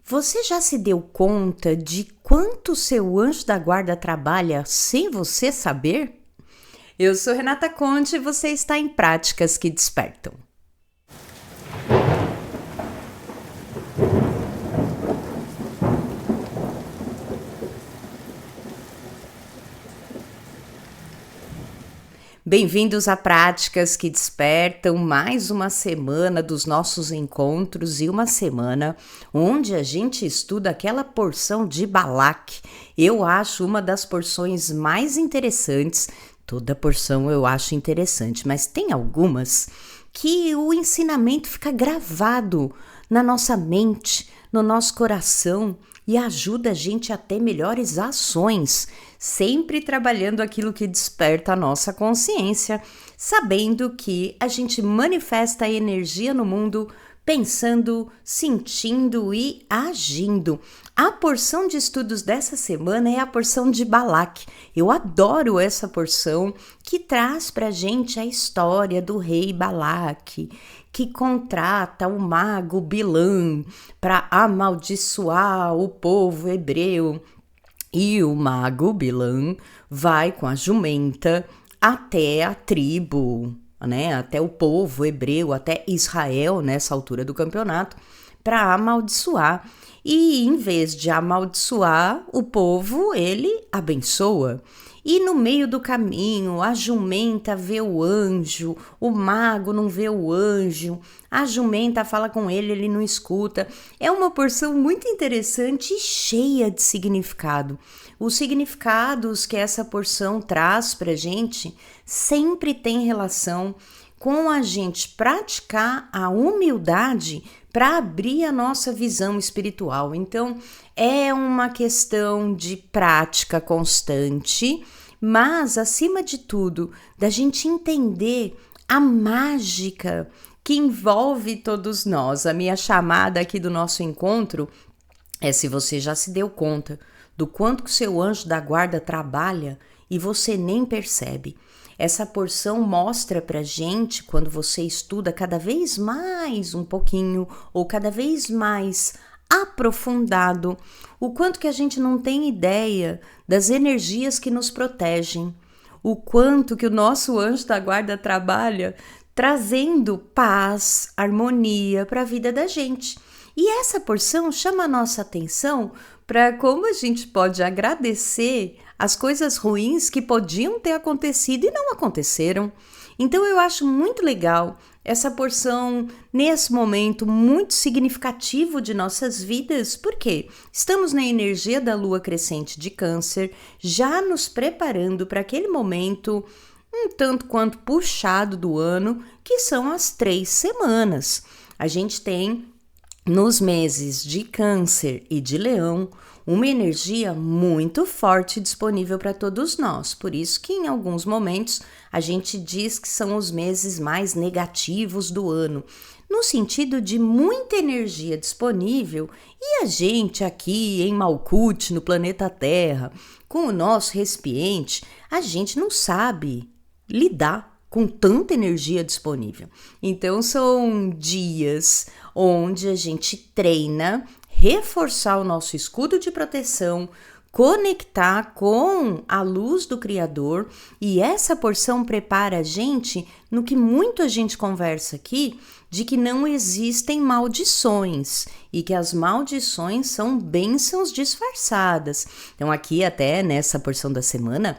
Você já se deu conta de quanto seu anjo da guarda trabalha sem você saber? Eu sou Renata Conte e você está em Práticas que Despertam. Bem-vindos a Práticas que Despertam, mais uma semana dos nossos encontros e uma semana onde a gente estuda aquela porção de Balak. Eu acho uma das porções mais interessantes, toda porção eu acho interessante, mas tem algumas que o ensinamento fica gravado na nossa mente, no nosso coração e ajuda a gente a ter melhores ações, sempre trabalhando aquilo que desperta a nossa consciência, sabendo que a gente manifesta a energia no mundo pensando, sentindo e agindo. A porção de estudos dessa semana é a porção de Balak. Eu adoro essa porção que traz pra gente a história do rei Balak, que contrata o mago Bilam para amaldiçoar o povo hebreu. E o mago Bilam vai com a jumenta até a tribo, até o povo hebreu, até Israel nessa altura do campeonato, para amaldiçoar. E em vez de amaldiçoar o povo, ele abençoa. E no meio do caminho, a jumenta vê o anjo, o mago não vê o anjo, a jumenta fala com ele, ele não escuta. É uma porção muito interessante e cheia de significado. Os significados que essa porção traz pra gente sempre tem relação com a gente praticar a humildade para abrir a nossa visão espiritual. Então, é uma questão de prática constante, mas, acima de tudo, da gente entender a mágica que envolve todos nós. A minha chamada aqui do nosso encontro é se você já se deu conta do quanto que o seu anjo da guarda trabalha e você nem percebe. Essa porção mostra pra gente, quando você estuda cada vez mais um pouquinho ou cada vez mais aprofundado, o quanto que a gente não tem ideia das energias que nos protegem, o quanto que o nosso anjo da guarda trabalha trazendo paz, harmonia para a vida da gente. E essa porção chama a nossa atenção para como a gente pode agradecer as coisas ruins que podiam ter acontecido e não aconteceram. Então eu acho muito legal essa porção nesse momento muito significativo de nossas vidas, porque estamos na energia da lua crescente de Câncer, já nos preparando para aquele momento um tanto quanto puxado do ano, que são as 3 semanas. A gente tem nos meses de Câncer e de Leão uma energia muito forte disponível para todos nós. Por isso que em alguns momentos a gente diz que são os meses mais negativos do ano, no sentido de muita energia disponível e a gente aqui em Malkuth, no planeta Terra, com o nosso recipiente, a gente não sabe lidar com tanta energia disponível. Então são dias onde a gente treina reforçar o nosso escudo de proteção, conectar com a luz do Criador, e essa porção prepara a gente no que muito a gente conversa aqui, de que não existem maldições e que as maldições são bênçãos disfarçadas. Então aqui até nessa porção da semana,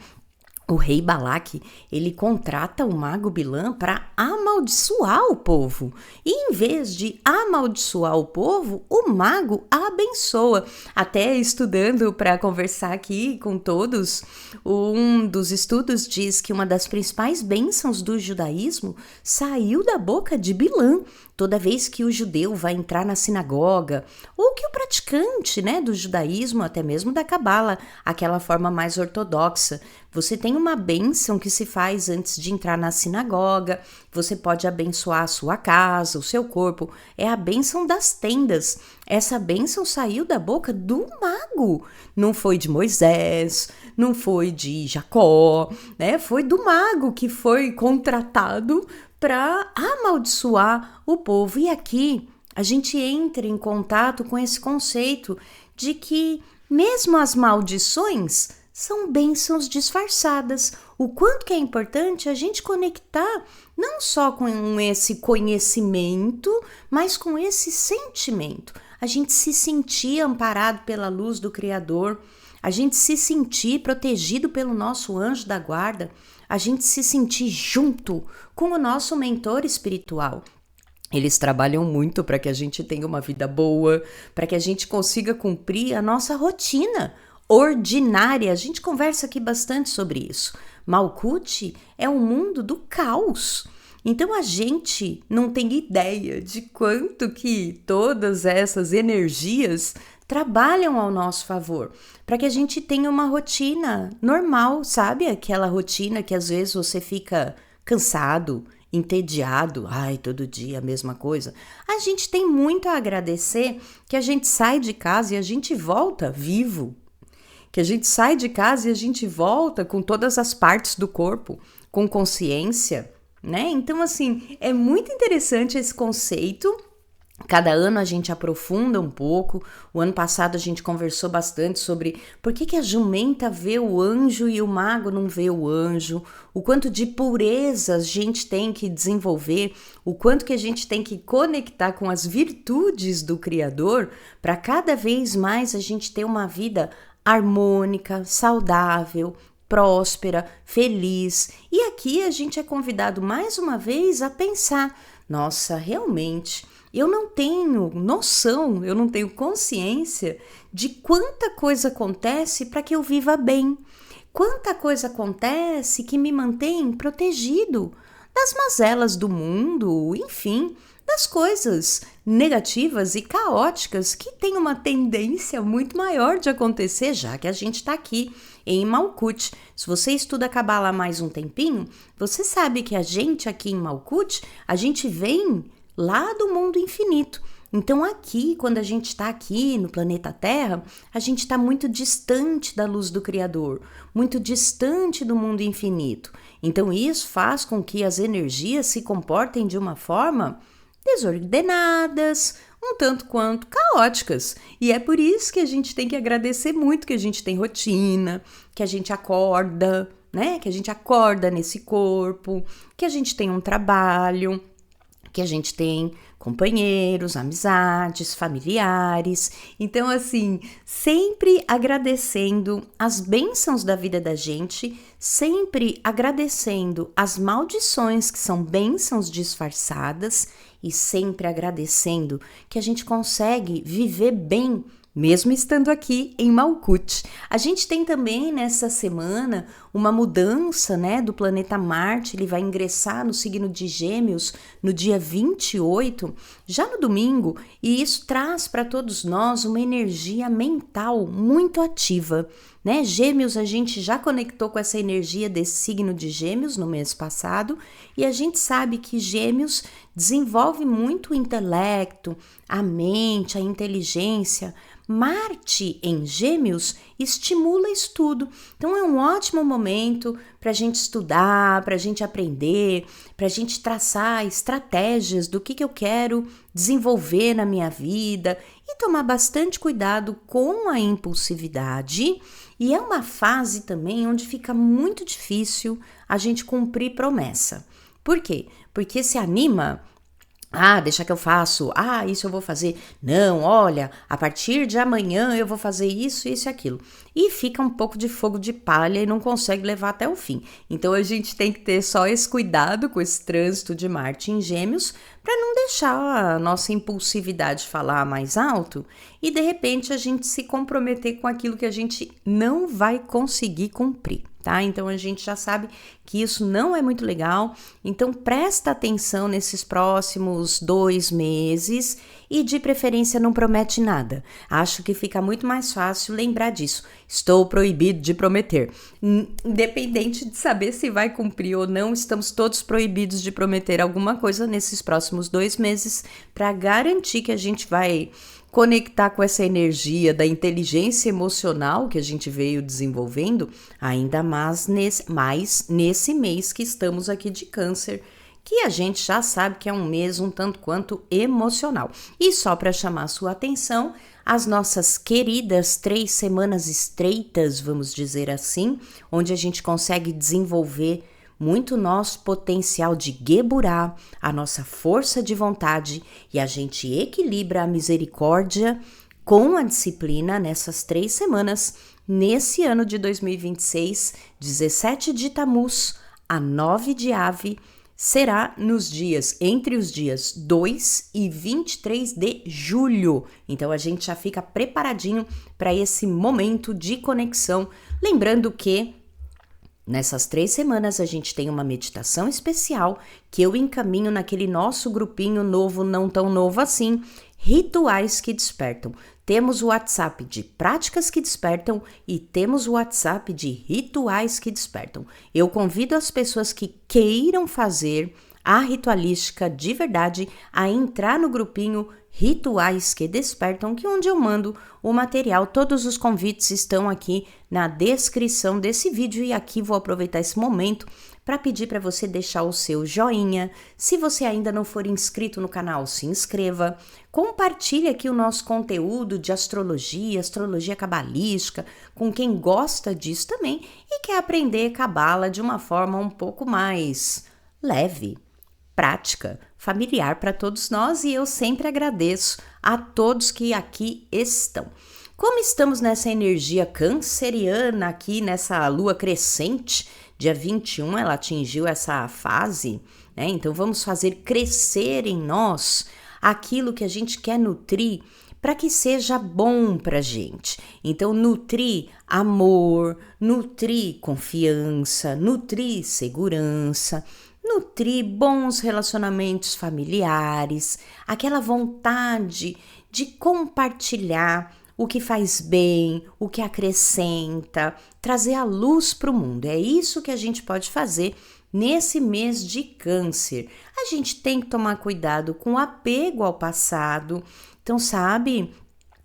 o rei Balak, ele contrata o mago Bilam para amaldiçoar o povo. E em vez de amaldiçoar o povo, o mago abençoa. Até estudando para conversar aqui com todos, um dos estudos diz que uma das principais bênçãos do judaísmo saiu da boca de Bilam. Toda vez que o judeu vai entrar na sinagoga, ou que o praticante, do judaísmo, até mesmo da cabala, aquela forma mais ortodoxa, você tem uma bênção que se faz antes de entrar na sinagoga, você pode abençoar a sua casa, o seu corpo, é a bênção das tendas. Essa bênção saiu da boca do mago, não foi de Moisés, não foi de Jacó, foi do mago que foi contratado para amaldiçoar o povo. E aqui a gente entra em contato com esse conceito de que mesmo as maldições são bênçãos disfarçadas. O quanto que é importante a gente conectar não só com esse conhecimento, mas com esse sentimento. A gente se sentir amparado pela luz do Criador, a gente se sentir protegido pelo nosso anjo da guarda, a gente se sentir junto com o nosso mentor espiritual. Eles trabalham muito para que a gente tenha uma vida boa, para que a gente consiga cumprir a nossa rotina ordinária. A gente conversa aqui bastante sobre isso. Malkuth é um mundo do caos. Então a gente não tem ideia de quanto que todas essas energias trabalham ao nosso favor, para que a gente tenha uma rotina normal, sabe? Aquela rotina que às vezes você fica cansado, entediado, todo dia a mesma coisa. A gente tem muito a agradecer que a gente sai de casa e a gente volta vivo, que a gente sai de casa e a gente volta com todas as partes do corpo, com consciência, né? Então, assim, é muito interessante esse conceito. Cada ano a gente aprofunda um pouco. O ano passado a gente conversou bastante sobre por que a jumenta vê o anjo e o mago não vê o anjo, o quanto de pureza a gente tem que desenvolver, o quanto que a gente tem que conectar com as virtudes do Criador para cada vez mais a gente ter uma vida harmônica, saudável, próspera, feliz. E aqui a gente é convidado mais uma vez a pensar: nossa, realmente eu não tenho noção, eu não tenho consciência de quanta coisa acontece para que eu viva bem. Quanta coisa acontece que me mantém protegido das mazelas do mundo, enfim, das coisas negativas e caóticas que têm uma tendência muito maior de acontecer, já que a gente está aqui em Malkuth. Se você estuda Kabbalah mais um tempinho, você sabe que a gente aqui em Malkuth, a gente vem lá do mundo infinito. Então aqui, quando a gente está aqui no planeta Terra, a gente está muito distante da luz do Criador, muito distante do mundo infinito. Então isso faz com que as energias se comportem de uma forma desordenadas, um tanto quanto caóticas. E é por isso que a gente tem que agradecer muito que a gente tem rotina, que a gente acorda, né? Que a gente acorda nesse corpo, que a gente tem um trabalho, que a gente tem companheiros, amizades, familiares. Então, assim, sempre agradecendo as bênçãos da vida da gente, sempre agradecendo as maldições que são bênçãos disfarçadas e sempre agradecendo que a gente consegue viver bem mesmo estando aqui em Malkuth. A gente tem também nessa semana uma mudança, né, do planeta Marte. Ele vai ingressar no signo de Gêmeos no dia 28, já no domingo, e isso traz para todos nós uma energia mental muito ativa, né? Gêmeos, a gente já conectou com essa energia desse signo de Gêmeos no mês passado, e a gente sabe que Gêmeos desenvolve muito o intelecto, a mente, a inteligência. Marte em Gêmeos estimula estudo, então é um ótimo momento para a gente estudar, para a gente aprender, para a gente traçar estratégias do que eu quero desenvolver na minha vida e tomar bastante cuidado com a impulsividade. E é uma fase também onde fica muito difícil a gente cumprir promessa. Por quê? Porque se anima. Deixa que eu faço. Isso eu vou fazer. Não, olha, a partir de amanhã eu vou fazer isso, isso e aquilo. E fica um pouco de fogo de palha e não consegue levar até o fim. Então a gente tem que ter só esse cuidado com esse trânsito de Marte em Gêmeos para não deixar a nossa impulsividade falar mais alto e de repente a gente se comprometer com aquilo que a gente não vai conseguir cumprir. Tá? Então a gente já sabe que isso não é muito legal, então presta atenção nesses próximos 2 meses e de preferência não promete nada. Acho que fica muito mais fácil lembrar disso. Estou proibido de prometer. Independente de saber se vai cumprir ou não, estamos todos proibidos de prometer alguma coisa nesses próximos 2 meses para garantir que a gente vai conectar com essa energia da inteligência emocional que a gente veio desenvolvendo, ainda mais nesse mês que estamos aqui de Câncer, que a gente já sabe que é um mês um tanto quanto emocional. E só para chamar sua atenção, as nossas queridas 3 semanas estreitas, vamos dizer assim, onde a gente consegue desenvolver muito nosso potencial de geburá, a nossa força de vontade, e a gente equilibra a misericórdia com a disciplina nessas 3 semanas, nesse ano de 2026, 17 de Tamuz a 9 de Ave, será entre os dias 2 e 23 de julho. Então a gente já fica preparadinho para esse momento de conexão. Lembrando que nessas 3 semanas a gente tem uma meditação especial que eu encaminho naquele nosso grupinho novo, não tão novo assim, Rituais que Despertam. Temos o WhatsApp de Práticas que Despertam e temos o WhatsApp de Rituais que Despertam. Eu convido as pessoas que queiram fazer a ritualística de verdade a entrar no grupinho Rituais que Despertam, que é onde eu mando o material. Todos os convites estão aqui na descrição desse vídeo e aqui vou aproveitar esse momento para pedir para você deixar o seu joinha. Se você ainda não for inscrito no canal, se inscreva. Compartilhe aqui o nosso conteúdo de astrologia cabalística, com quem gosta disso também e quer aprender cabala de uma forma um pouco mais leve, prática, familiar para todos nós, e eu sempre agradeço a todos que aqui estão. Como estamos nessa energia canceriana aqui, nessa lua crescente, dia 21 ela atingiu essa fase, né? Então vamos fazer crescer em nós aquilo que a gente quer nutrir para que seja bom para a gente. Então nutrir amor, nutrir confiança, nutrir segurança, nutrir bons relacionamentos familiares, aquela vontade de compartilhar o que faz bem, o que acrescenta, trazer a luz para o mundo. É isso que a gente pode fazer nesse mês de Câncer. A gente tem que tomar cuidado com o apego ao passado. Então, sabe,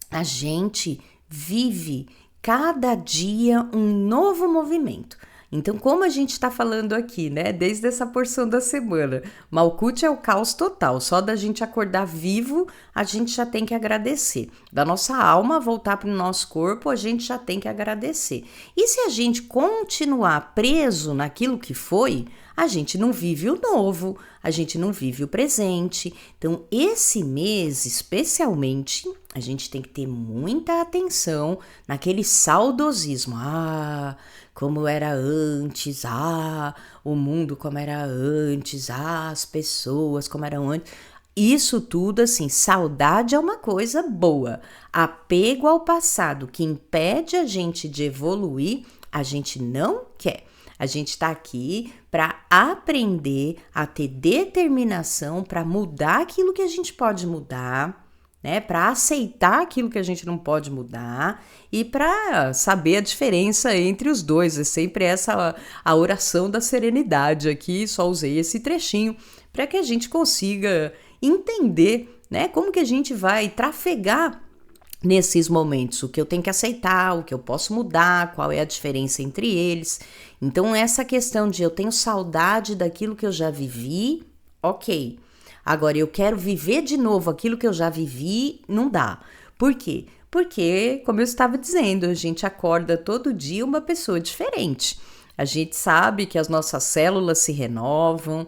a gente vive cada dia um novo movimento. Então, como a gente está falando aqui, né, desde essa porção da semana, Malkuth é o caos total, só da gente acordar vivo, a gente já tem que agradecer. Da nossa alma voltar para o nosso corpo, a gente já tem que agradecer. E se a gente continuar preso naquilo que foi, a gente não vive o novo, a gente não vive o presente. Então, esse mês, especialmente, a gente tem que ter muita atenção naquele saudosismo. Como era antes, o mundo como era antes, as pessoas como eram antes. Isso tudo, assim, saudade é uma coisa boa. Apego ao passado que impede a gente de evoluir, a gente não quer. A gente está aqui para aprender a ter determinação para mudar aquilo que a gente pode mudar, né? Para aceitar aquilo que a gente não pode mudar e para saber a diferença entre os dois. É sempre essa a oração da serenidade aqui. Só usei esse trechinho para que a gente consiga entender, né? Como que a gente vai trafegar nesses momentos, o que eu tenho que aceitar, o que eu posso mudar, qual é a diferença entre eles. Então, essa questão de eu tenho saudade daquilo que eu já vivi, ok. Agora, eu quero viver de novo aquilo que eu já vivi, não dá. Por quê? Porque, como eu estava dizendo, a gente acorda todo dia uma pessoa diferente. A gente sabe que as nossas células se renovam,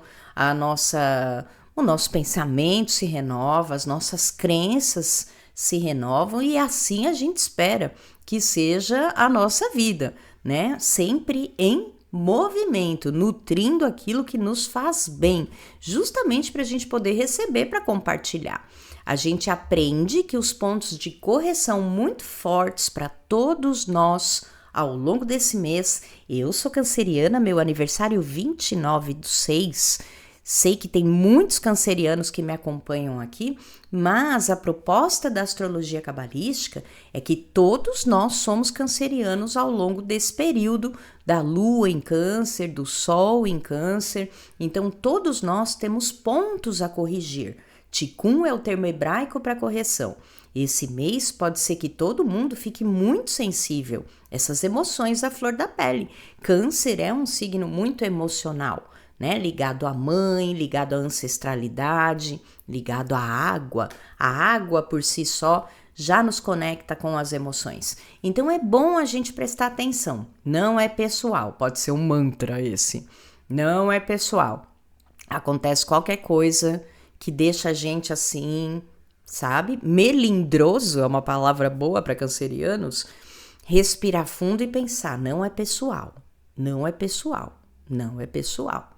o nosso pensamento se renova, as nossas crenças se renovam e assim a gente espera que seja a nossa vida, né? Sempre em movimento, nutrindo aquilo que nos faz bem, justamente para a gente poder receber para compartilhar. A gente aprende que os pontos de correção muito fortes para todos nós ao longo desse mês, eu sou canceriana, meu aniversário 29/6, sei que tem muitos cancerianos que me acompanham aqui, mas a proposta da astrologia cabalística é que todos nós somos cancerianos ao longo desse período da lua em câncer, do sol em câncer, então todos nós temos pontos a corrigir. Tikkun é o termo hebraico para correção. Esse mês pode ser que todo mundo fique muito sensível, essas emoções à flor da pele. Câncer é um signo muito emocional, né? Ligado à mãe, ligado à ancestralidade, ligado à água. A água por si só já nos conecta com as emoções. Então é bom a gente prestar atenção. Não é pessoal, pode ser um mantra esse. Não é pessoal. Acontece qualquer coisa que deixa a gente assim, sabe? Melindroso é uma palavra boa para cancerianos. Respirar fundo e pensar, não é pessoal, não é pessoal, não é pessoal.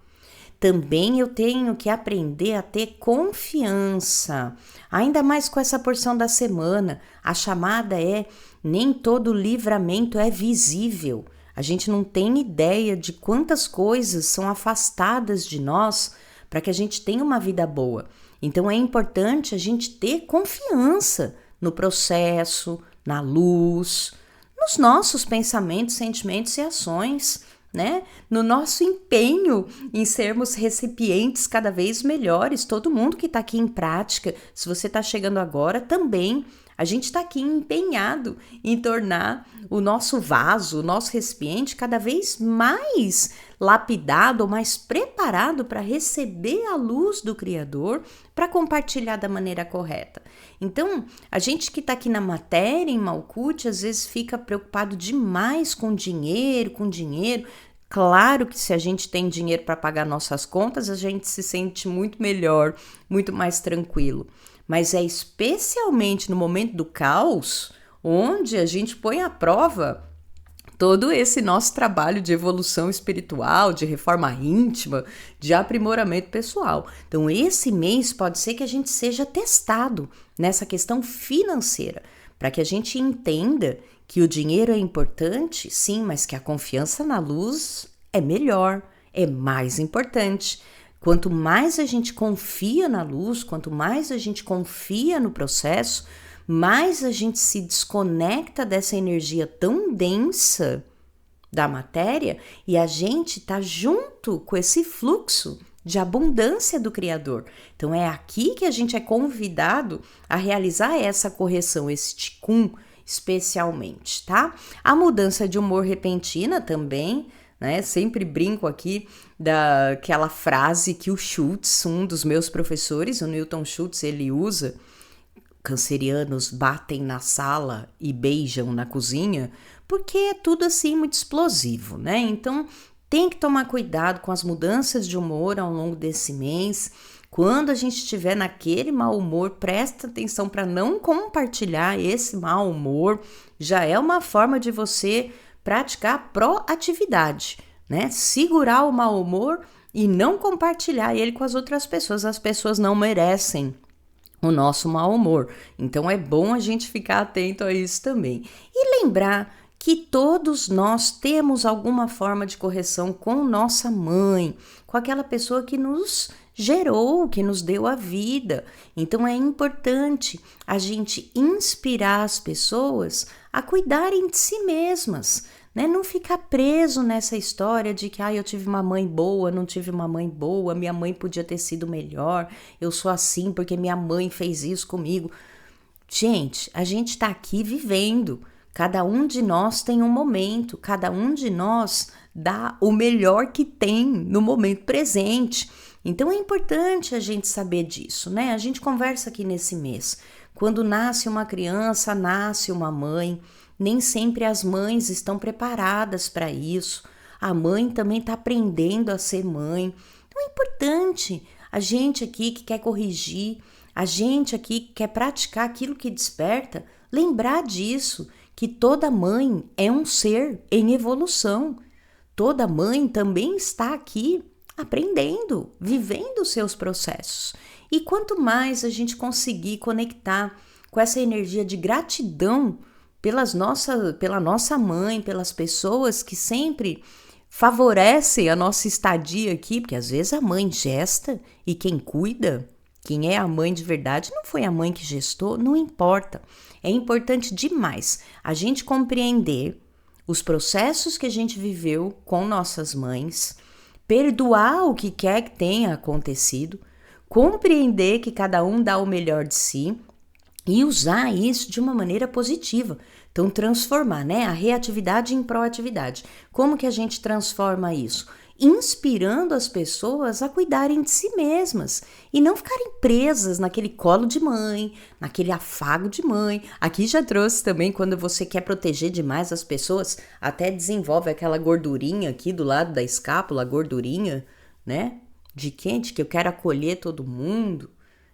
Também eu tenho que aprender a ter confiança, ainda mais com essa porção da semana. A chamada é: nem todo livramento é visível. A gente não tem ideia de quantas coisas são afastadas de nós para que a gente tenha uma vida boa. Então é importante a gente ter confiança no processo, na luz, nos nossos pensamentos, sentimentos e ações, né? No nosso empenho em sermos recipientes cada vez melhores. Todo mundo que está aqui em prática, se você está chegando agora também, a gente está aqui empenhado em tornar o nosso vaso, o nosso recipiente cada vez mais lapidado, mais preparado para receber a luz do Criador, para compartilhar da maneira correta. Então, a gente que está aqui na matéria, em Malkuth, às vezes fica preocupado demais com dinheiro, Claro que se a gente tem dinheiro para pagar nossas contas, a gente se sente muito melhor, muito mais tranquilo. Mas é especialmente no momento do caos, onde a gente põe à prova todo esse nosso trabalho de evolução espiritual, de reforma íntima, de aprimoramento pessoal. Então, esse mês pode ser que a gente seja testado nessa questão financeira, para que a gente entenda que o dinheiro é importante, sim, mas que a confiança na luz é melhor, é mais importante. Quanto mais a gente confia na luz, quanto mais a gente confia no processo, mais a gente se desconecta dessa energia tão densa da matéria e a gente tá junto com esse fluxo de abundância do Criador. Então é aqui que a gente é convidado a realizar essa correção, esse tikkun especialmente, tá? A mudança de humor repentina também, né? Sempre brinco aqui daquela frase que o Schultz, um dos meus professores, o Newton Schultz, ele usa: cancerianos batem na sala e beijam na cozinha, porque é tudo assim muito explosivo, né? Então tem que tomar cuidado com as mudanças de humor ao longo desse mês. Quando a gente estiver naquele mau humor, presta atenção para não compartilhar esse mau humor. Já é uma forma de você praticar proatividade, né? Segurar o mau humor e não compartilhar ele com as outras pessoas. As pessoas não merecem o nosso mau humor. Então é bom a gente ficar atento a isso também. E lembrar que todos nós temos alguma forma de correção com nossa mãe, com aquela pessoa que nos gerou, que nos deu a vida. Então é importante a gente inspirar as pessoas a cuidarem de si mesmas, né? Não ficar preso nessa história de que eu tive uma mãe boa, não tive uma mãe boa, minha mãe podia ter sido melhor, eu sou assim porque minha mãe fez isso comigo. Gente, a gente tá aqui vivendo. Cada um de nós tem um momento, cada um de nós dá o melhor que tem no momento presente. Então é importante a gente saber disso, né? A gente conversa aqui nesse mês. Quando nasce uma criança, nasce uma mãe. Nem sempre as mães estão preparadas para isso. A mãe também está aprendendo a ser mãe. Então é importante a gente aqui que quer corrigir, a gente aqui que quer praticar aquilo que desperta, lembrar disso, que toda mãe é um ser em evolução. Toda mãe também está aqui aprendendo, vivendo os seus processos. E quanto mais a gente conseguir conectar com essa energia de gratidão pela nossa mãe, pelas pessoas que sempre favorecem a nossa estadia aqui, porque às vezes a mãe gesta e quem cuida, quem é a mãe de verdade, não foi a mãe que gestou, não importa. É importante demais a gente compreender os processos que a gente viveu com nossas mães, perdoar o que quer que tenha acontecido, compreender que cada um dá o melhor de si e usar isso de uma maneira positiva. Então, transformar, né, a reatividade em proatividade. Como que a gente transforma isso? inspirando as pessoas a cuidarem de si mesmas e não ficarem presas naquele colo de mãe, naquele afago de mãe. Aqui já trouxe também, quando você quer proteger demais as pessoas, até desenvolve aquela gordurinha aqui do lado da escápula, a gordurinha, né? De quê? De que eu quero acolher todo mundo,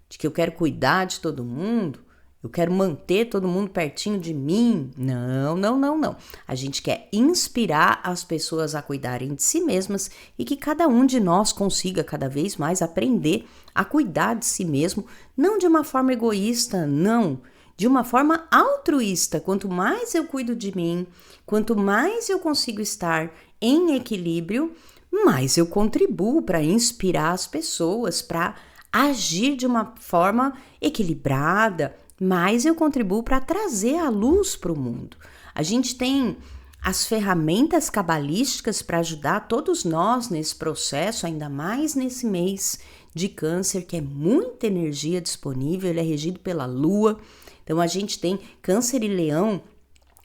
de que eu quero cuidar de todo mundo. Eu quero manter todo mundo pertinho de mim. Não, não, não, não. A gente quer inspirar as pessoas a cuidarem de si mesmas e que cada um de nós consiga cada vez mais aprender a cuidar de si mesmo, não de uma forma egoísta, não, de uma forma altruísta. Quanto mais eu cuido de mim, quanto mais eu consigo estar em equilíbrio, mais eu contribuo para inspirar as pessoas, para agir de uma forma equilibrada, mas eu contribuo para trazer a luz para o mundo. A gente tem as ferramentas cabalísticas para ajudar todos nós nesse processo, ainda mais nesse mês de Câncer, que é muita energia disponível, ele é regido pela Lua. Então a gente tem Câncer e Leão,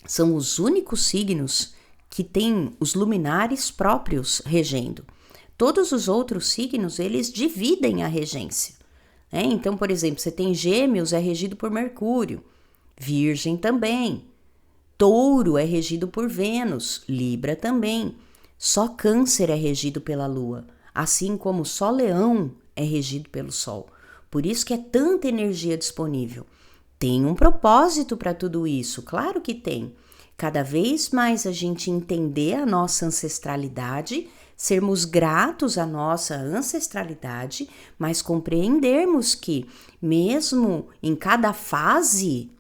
são os únicos signos que têm os luminares próprios regendo. Todos os outros signos, eles dividem a regência. Então, por exemplo, você tem Gêmeos, é regido por Mercúrio, Virgem também, Touro é regido por Vênus, Libra também, só Câncer é regido pela Lua, assim como só Leão é regido pelo Sol. Por isso que é tanta energia disponível. Tem um propósito para tudo isso, claro que tem. Cada vez mais a gente entender a nossa ancestralidade, sermos gratos à nossa ancestralidade, mas compreendermos que, mesmo em cada fase,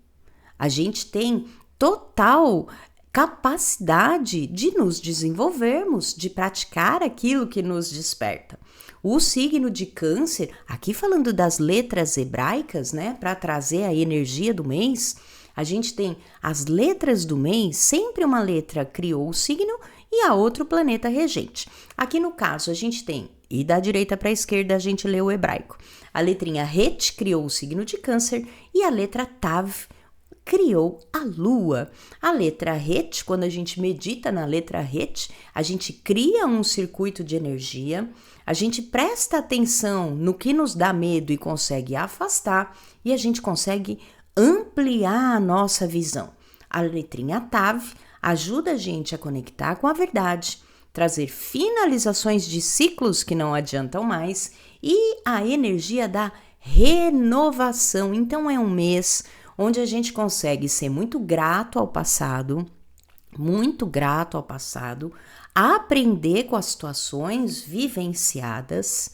a gente tem total capacidade de nos desenvolvermos, de praticar aquilo que nos desperta. O signo de Câncer, aqui falando das letras hebraicas, né, para trazer a energia do mês, a gente tem as letras do mês, sempre uma letra criou o signo e a outra o planeta regente. Aqui no caso a gente tem, e da direita para a esquerda a gente lê o hebraico. A letrinha Het criou o signo de Câncer e a letra Tav criou a Lua. A letra Het, quando a gente medita na letra Het, a gente cria um circuito de energia, a gente presta atenção no que nos dá medo e consegue afastar, e a gente consegue ampliar a nossa visão. A letrinha Tav ajuda a gente a conectar com a verdade, trazer finalizações de ciclos que não adiantam mais e a energia da renovação. Então é um mês onde a gente consegue ser muito grato ao passado, aprender com as situações vivenciadas,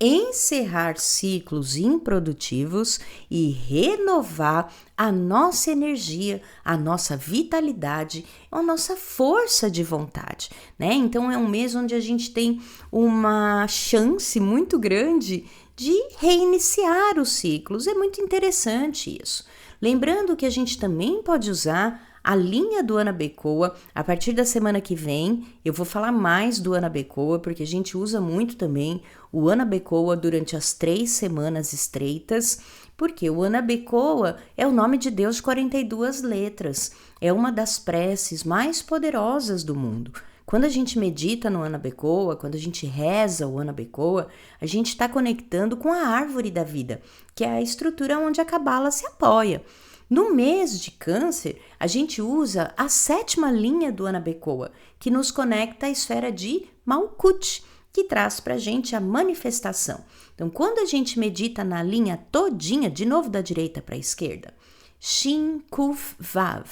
encerrar ciclos improdutivos e renovar a nossa energia, a nossa vitalidade, a nossa força de vontade, né? Então é um mês onde a gente tem uma chance muito grande de reiniciar os ciclos. É muito interessante isso. Lembrando que a gente também pode usar a linha do Anabecoa. A partir da semana que vem, eu vou falar mais do Anabecoa, porque a gente usa muito também o Anabecoa durante as 3 semanas estreitas, porque o Anabecoa é o nome de Deus de 42 letras, é uma das preces mais poderosas do mundo. Quando a gente medita no Anabecoa, quando a gente reza o Anabecoa, a gente está conectando com a árvore da vida, que é a estrutura onde a Cabala se apoia. No mês de Câncer, a gente usa a 7ª linha do Anabecoa, que nos conecta à esfera de Malkuth, que traz para a gente a manifestação. Então, quando a gente medita na linha todinha, de novo da direita para a esquerda, Shin, Kuf, Vav,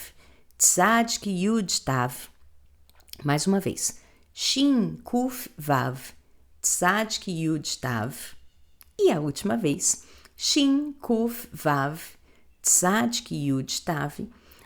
Tzadik, Yud, Tav. Mais uma vez, Shin, Kuf, Vav, Tzadik, Yud, Tav. E a última vez, Shin, Kuf, Vav, Tzadik, Yud, Tav.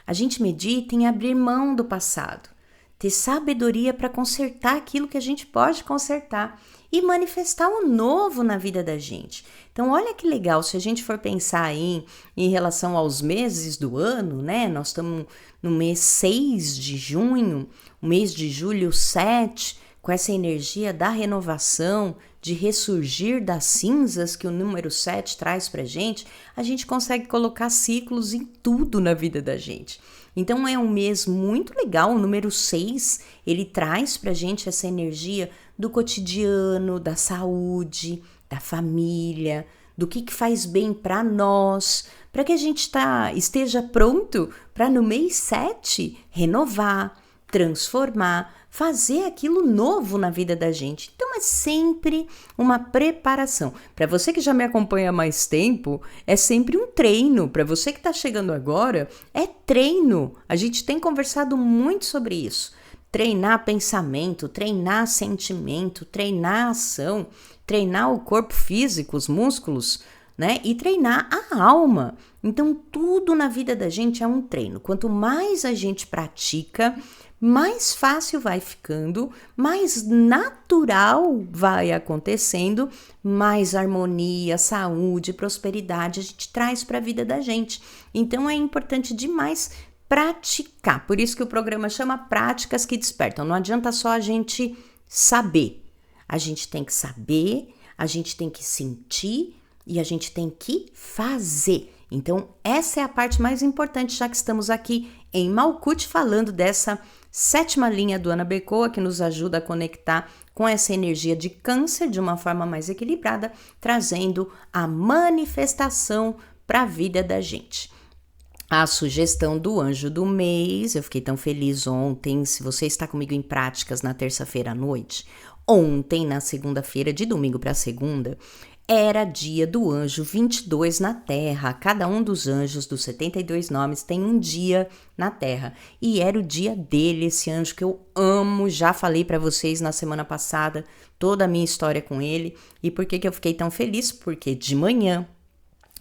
A gente medita em abrir mão do passado, ter sabedoria para consertar aquilo que a gente pode consertar e manifestar o novo na vida da gente. Então, olha que legal, se a gente for pensar aí em relação aos meses do ano, né? Nós estamos no mês 6 de junho, o mês de julho 7, com essa energia da renovação, de ressurgir das cinzas que o número 7 traz pra gente, a gente consegue colocar ciclos em tudo na vida da gente. Então é um mês muito legal, o número 6, ele traz pra gente essa energia do cotidiano, da saúde, da família, do que faz bem para nós, para que a gente esteja pronto para no mês 7 renovar, transformar, fazer aquilo novo na vida da gente. Então é sempre uma preparação. Para você que já me acompanha há mais tempo, é sempre um treino. Para você que está chegando agora, é treino. A gente tem conversado muito sobre isso. Treinar pensamento, treinar sentimento, treinar ação, treinar o corpo físico, os músculos, né? E treinar a alma. Então, tudo na vida da gente é um treino. Quanto mais a gente pratica, mais fácil vai ficando, mais natural vai acontecendo, mais harmonia, saúde, prosperidade a gente traz para a vida da gente. Então, é importante demais praticar. Por isso que o programa chama Práticas que Despertam. Não adianta só a gente saber. A gente tem que saber, a gente tem que sentir e a gente tem que fazer. Então, essa é a parte mais importante, já que estamos aqui em Malkuth falando dessa 7ª linha do Ana Bekoa, que nos ajuda a conectar com essa energia de câncer de uma forma mais equilibrada, trazendo a manifestação para a vida da gente. A sugestão do anjo do mês, eu fiquei tão feliz ontem, se você está comigo em práticas na terça-feira à noite, ontem, na segunda-feira, de domingo para segunda, era dia do anjo 22 na Terra. Cada um dos anjos dos 72 nomes tem um dia na Terra. E era o dia dele, esse anjo que eu amo. Já falei para vocês na semana passada toda a minha história com ele. E por que eu fiquei tão feliz? Porque de manhã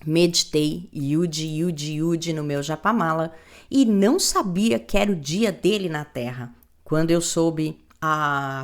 meditei Yud no meu japamala e não sabia que era o dia dele na Terra. Quando eu soube,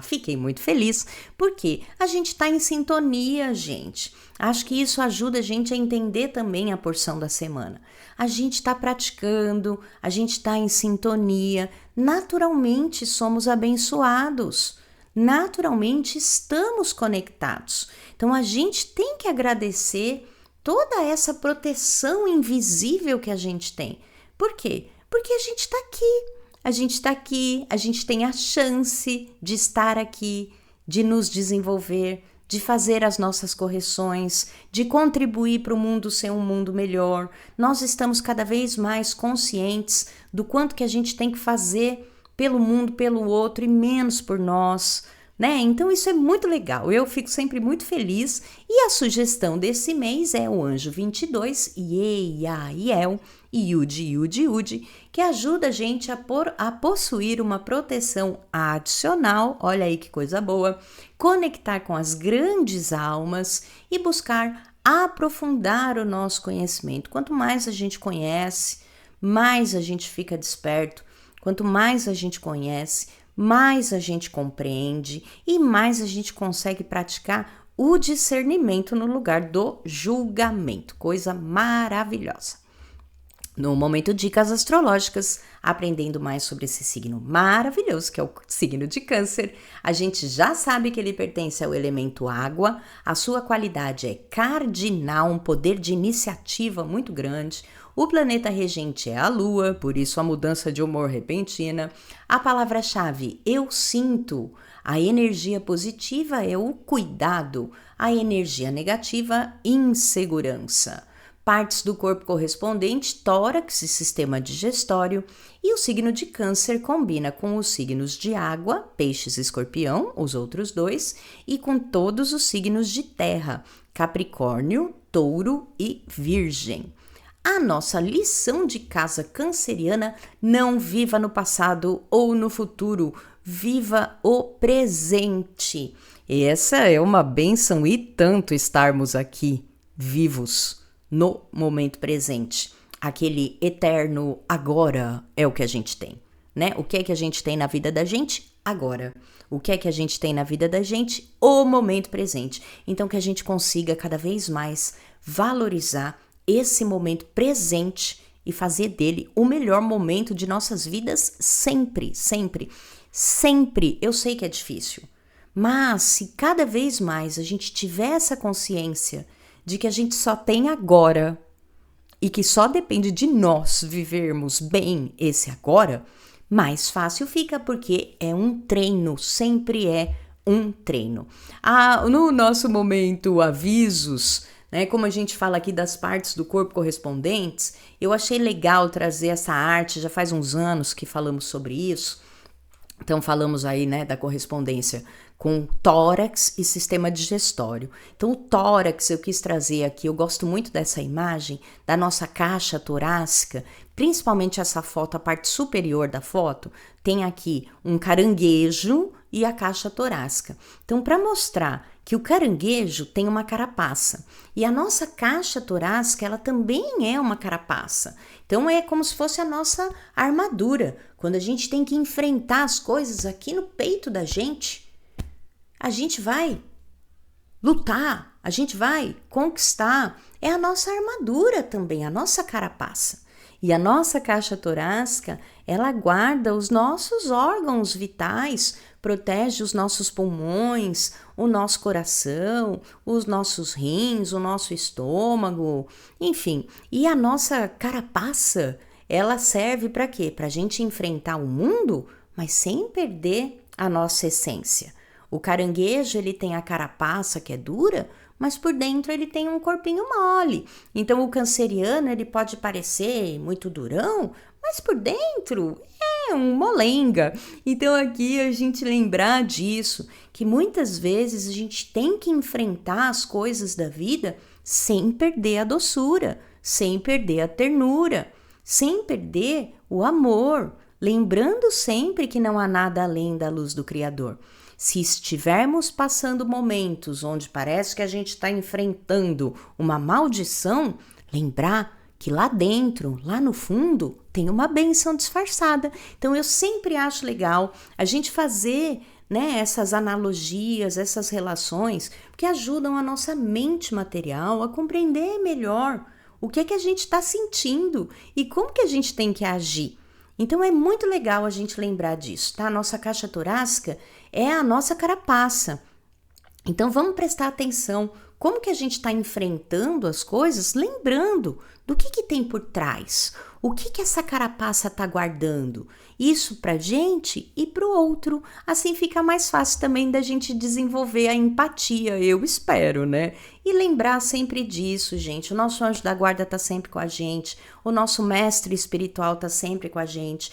fiquei muito feliz, porque a gente tá em sintonia, gente. Acho que isso ajuda a gente a entender também a porção da semana. A gente tá praticando, a gente tá em sintonia, naturalmente somos abençoados, naturalmente estamos conectados. Então a gente tem que agradecer toda essa proteção invisível que a gente tem. Por quê? Porque a gente tá aqui. A gente está aqui, a gente tem a chance de estar aqui, de nos desenvolver, de fazer as nossas correções, de contribuir para o mundo ser um mundo melhor. Nós estamos cada vez mais conscientes do quanto que a gente tem que fazer pelo mundo, pelo outro e menos por nós, né? Então isso é muito legal, eu fico sempre muito feliz e a sugestão desse mês é o anjo 22, Yeiaiel, Yud, que ajuda a gente a possuir uma proteção adicional, olha aí que coisa boa, conectar com as grandes almas e buscar aprofundar o nosso conhecimento. Quanto mais a gente conhece, mais a gente fica desperto, quanto mais a gente conhece, mais a gente compreende e mais a gente consegue praticar o discernimento no lugar do julgamento. Coisa maravilhosa. No momento Dicas Astrológicas, aprendendo mais sobre esse signo maravilhoso, que é o signo de Câncer, a gente já sabe que ele pertence ao elemento água, a sua qualidade é cardinal, um poder de iniciativa muito grande. O planeta regente é a Lua, por isso a mudança de humor repentina. A palavra-chave eu sinto. A energia positiva é o cuidado. A energia negativa, insegurança. Partes do corpo correspondente, tórax e sistema digestório. E o signo de Câncer combina com os signos de água, peixes e escorpião, os outros dois, e com todos os signos de terra, Capricórnio, Touro e Virgem. A nossa lição de casa canceriana: não viva no passado ou no futuro, viva o presente. Essa é uma bênção e tanto estarmos aqui, vivos, no momento presente. Aquele eterno agora é o que a gente tem, né? O que é que a gente tem na vida da gente? Agora. O que é que a gente tem na vida da gente? O momento presente. Então que a gente consiga cada vez mais valorizar esse momento presente e fazer dele o melhor momento de nossas vidas sempre, sempre, sempre. Eu sei que é difícil, Mas se cada vez mais a gente tiver essa consciência de que a gente só tem agora e que só depende de nós vivermos bem esse agora, mais fácil fica, porque é um treino, sempre é um treino. No nosso momento avisos, né, como a gente fala aqui das partes do corpo correspondentes, eu achei legal trazer essa arte, já faz uns anos que falamos sobre isso. Então falamos aí, né, da correspondência com tórax e sistema digestório. Então o tórax eu quis trazer aqui, eu gosto muito dessa imagem da nossa caixa torácica, principalmente essa foto, a parte superior da foto, tem aqui um caranguejo e a caixa torácica. Então para mostrar que o caranguejo tem uma carapaça e a nossa caixa torácica, ela também é uma carapaça. Então é como se fosse a nossa armadura. Quando a gente tem que enfrentar as coisas aqui no peito da gente, a gente vai lutar, a gente vai conquistar. É a nossa armadura também, a nossa carapaça. E a nossa caixa torácica, ela guarda os nossos órgãos vitais, protege os nossos pulmões, o nosso coração, os nossos rins, o nosso estômago, enfim. E a nossa carapaça, ela serve para quê? Para a gente enfrentar o mundo, mas sem perder a nossa essência. O caranguejo, ele tem a carapaça que é dura, mas por dentro ele tem um corpinho mole. Então o canceriano, ele pode parecer muito durão, mas por dentro é um molenga. Então aqui a gente lembrar disso, que muitas vezes a gente tem que enfrentar as coisas da vida sem perder a doçura, sem perder a ternura, sem perder o amor, lembrando sempre que não há nada além da luz do Criador. Se estivermos passando momentos onde parece que a gente está enfrentando uma maldição, lembrar que lá dentro, lá no fundo, tem uma bênção disfarçada. Então eu sempre acho legal a gente fazer, né, essas analogias, essas relações, que ajudam a nossa mente material a compreender melhor o que é que a gente está sentindo e como que a gente tem que agir. Então é muito legal a gente lembrar disso, tá? A nossa caixa torácica é a nossa carapaça. Então vamos prestar atenção como que a gente está enfrentando as coisas, lembrando do que tem por trás, o que essa carapaça está guardando. Isso para a gente e para o outro. Assim fica mais fácil também da gente desenvolver a empatia, eu espero, né? E lembrar sempre disso, gente. O nosso anjo da guarda está sempre com a gente, o nosso mestre espiritual está sempre com a gente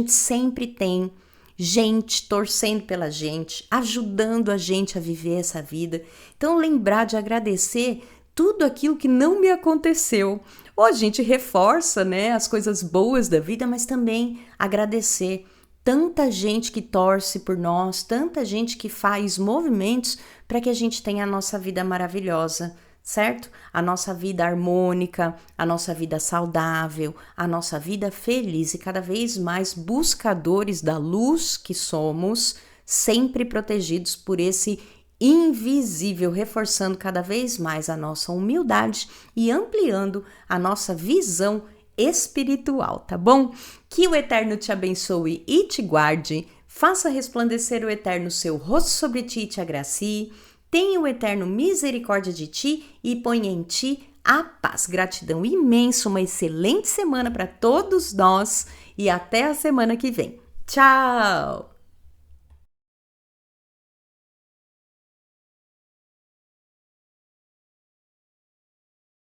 sempre tem gente torcendo pela gente, ajudando a gente a viver essa vida. Então lembrar de agradecer tudo aquilo que não me aconteceu. Ou a gente reforça, né, as coisas boas da vida, mas também agradecer tanta gente que torce por nós, tanta gente que faz movimentos para que a gente tenha a nossa vida maravilhosa, certo? A nossa vida harmônica, a nossa vida saudável, a nossa vida feliz e cada vez mais buscadores da luz que somos, sempre protegidos por esse invisível, reforçando cada vez mais a nossa humildade e ampliando a nossa visão espiritual, tá bom? Que o Eterno te abençoe e te guarde, faça resplandecer o Eterno seu rosto sobre ti e te agracie, tenha o Eterno misericórdia de ti e ponha em ti a paz. Gratidão imensa, uma excelente semana para todos nós e até a semana que vem. Tchau!